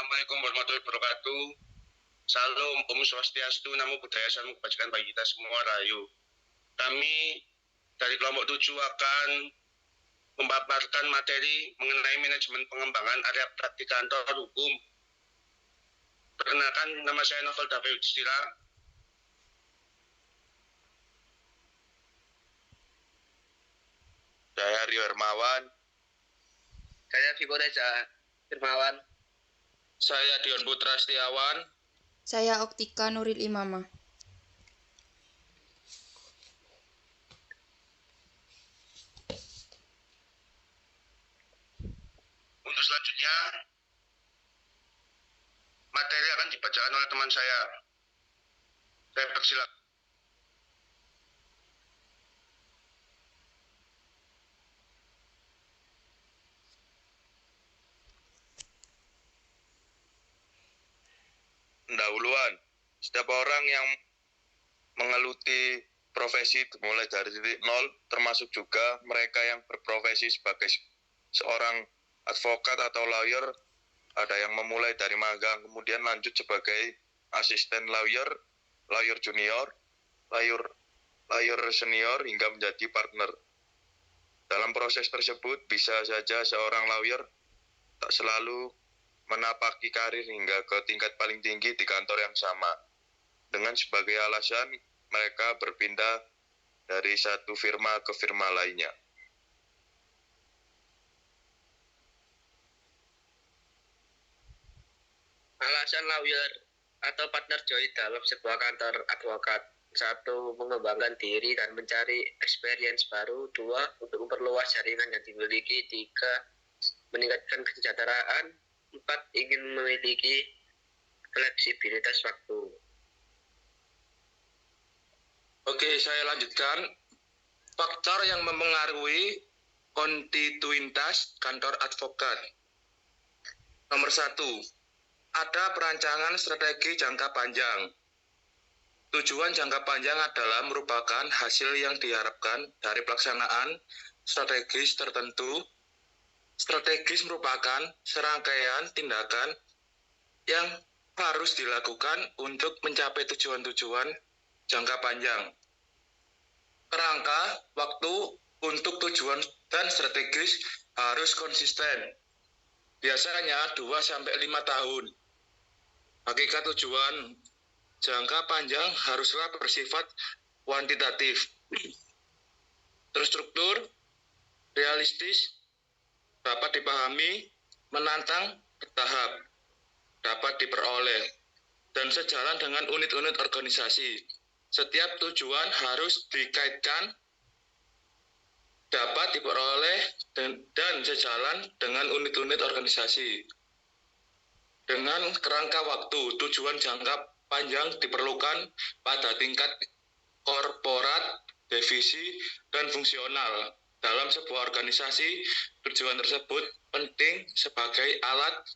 Assalamualaikum warahmatullahi wabarakatuh. Salam Om Swastiastu, Namo Buddhaya, salam kebajikan bagi kita semua, Rahayu. Kami dari kelompok 7 akan memaparkan materi mengenai manajemen pengembangan area praktik kantor hukum. Perkenalkan, nama saya Novel Davi Yudhistira. Saya Rio Hermawan. Saya Vivo Reza Hermawan. Saya Dion Putra Setiawan. Saya Oktika Nuril Imamah. Untuk selanjutnya, materi akan dibacakan oleh teman saya. Saya persilakan. Pendahuluan. Setiap orang yang menggeluti profesi mulai dari titik nol, termasuk juga mereka yang berprofesi sebagai seorang advokat atau lawyer, ada yang memulai dari magang, kemudian lanjut sebagai asisten lawyer, lawyer junior, lawyer senior, hingga menjadi partner. Dalam proses tersebut, bisa saja seorang lawyer tak selalu menapaki karir hingga ke tingkat paling tinggi di kantor yang sama. Dengan sebagai alasan, mereka berpindah dari satu firma ke firma lainnya. Alasan lawyer atau partner join dalam sebuah kantor advokat: 1. Mengembangkan diri dan mencari experience baru. 2. Untuk memperluas jaringan yang dimiliki. 3. Meningkatkan kesejahteraan. 4. Ingin memiliki fleksibilitas waktu. Oke, saya lanjutkan. Faktor yang mempengaruhi konstituitas kantor advokat. Nomor 1. Ada perancangan strategi jangka panjang. Tujuan jangka panjang adalah merupakan hasil yang diharapkan dari pelaksanaan strategis tertentu. Strategis merupakan serangkaian tindakan yang harus dilakukan untuk mencapai tujuan-tujuan jangka panjang. Kerangka waktu untuk tujuan dan strategis harus konsisten. Biasanya 2-5 tahun. Hakikat tujuan jangka panjang haruslah bersifat kuantitatif, terstruktur, realistis, dapat dipahami, menantang, bertahap, dapat diperoleh, dan sejalan dengan unit-unit organisasi. Setiap tujuan harus dikaitkan, dapat diperoleh, dan sejalan dengan unit-unit organisasi. Dengan kerangka waktu, tujuan jangka panjang diperlukan pada tingkat korporat, divisi, dan fungsional. Dalam sebuah organisasi, tujuan tersebut penting sebagai alat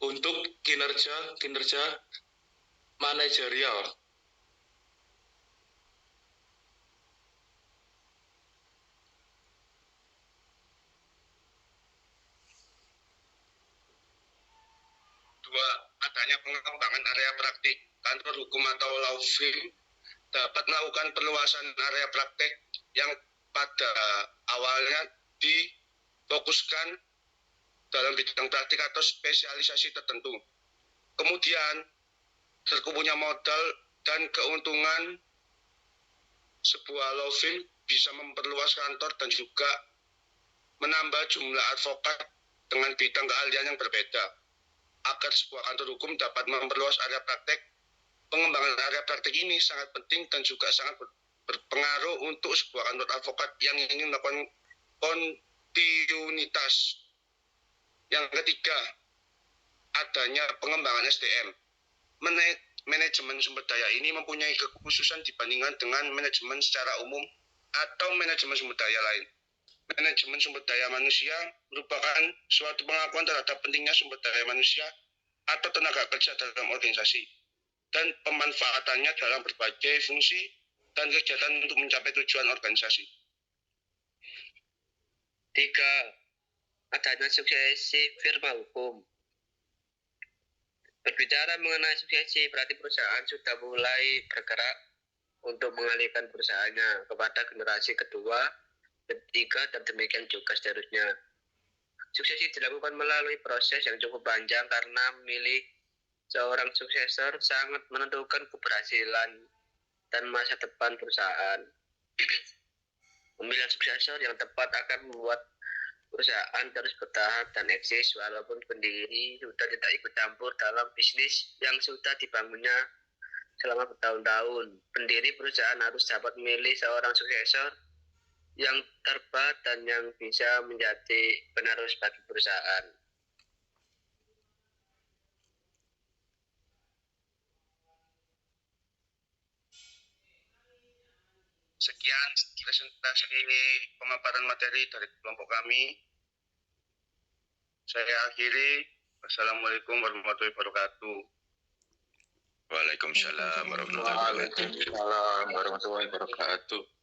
untuk kinerja manajerial. Adanya pengembangan area praktik kantor hukum atau law firm dapat melakukan perluasan area praktik yang pada awalnya difokuskan dalam bidang praktik atau spesialisasi tertentu. Kemudian terkumpulnya modal dan keuntungan sebuah law firm bisa memperluas kantor dan juga menambah jumlah advokat dengan bidang keahlian yang berbeda. Agar sebuah kantor hukum dapat memperluas area praktek, pengembangan area praktek ini sangat penting dan juga sangat berpengaruh untuk sebuah kantor advokat yang ingin melakukan kontinuitas. Yang ketiga, adanya pengembangan SDM. Manajemen sumber daya ini mempunyai kekhususan dibandingkan dengan manajemen secara umum atau manajemen sumber daya lain. Manajemen sumber daya manusia merupakan suatu pengakuan terhadap pentingnya sumber daya manusia atau tenaga kerja dalam organisasi dan pemanfaatannya dalam berbagai fungsi dan kegiatan untuk mencapai tujuan organisasi. 3. Adanya suksesi firma hukum. Berbicara mengenai suksesi, berarti perusahaan sudah mulai bergerak untuk mengalihkan perusahaannya kepada generasi kedua, ketiga, dan demikian juga seterusnya. Suksesi dilakukan melalui proses yang cukup panjang karena memilih seorang suksesor sangat menentukan keberhasilan dan masa depan perusahaan. Pemilihan suksesor yang tepat akan membuat perusahaan terus bertahan dan eksis walaupun pendiri sudah tidak ikut campur dalam bisnis yang sudah dibangunnya selama bertahun-tahun. Pendiri perusahaan harus dapat memilih seorang suksesor yang terbaik dan yang bisa menjadi penerus bagi perusahaan. Sekian presentasi pemaparan materi dari kelompok kami. Saya akhiri. Wassalamualaikum warahmatullahi wabarakatuh. Waalaikumsalam warahmatullahi wabarakatuh. Waalaikumsalam warahmatullahi wabarakatuh.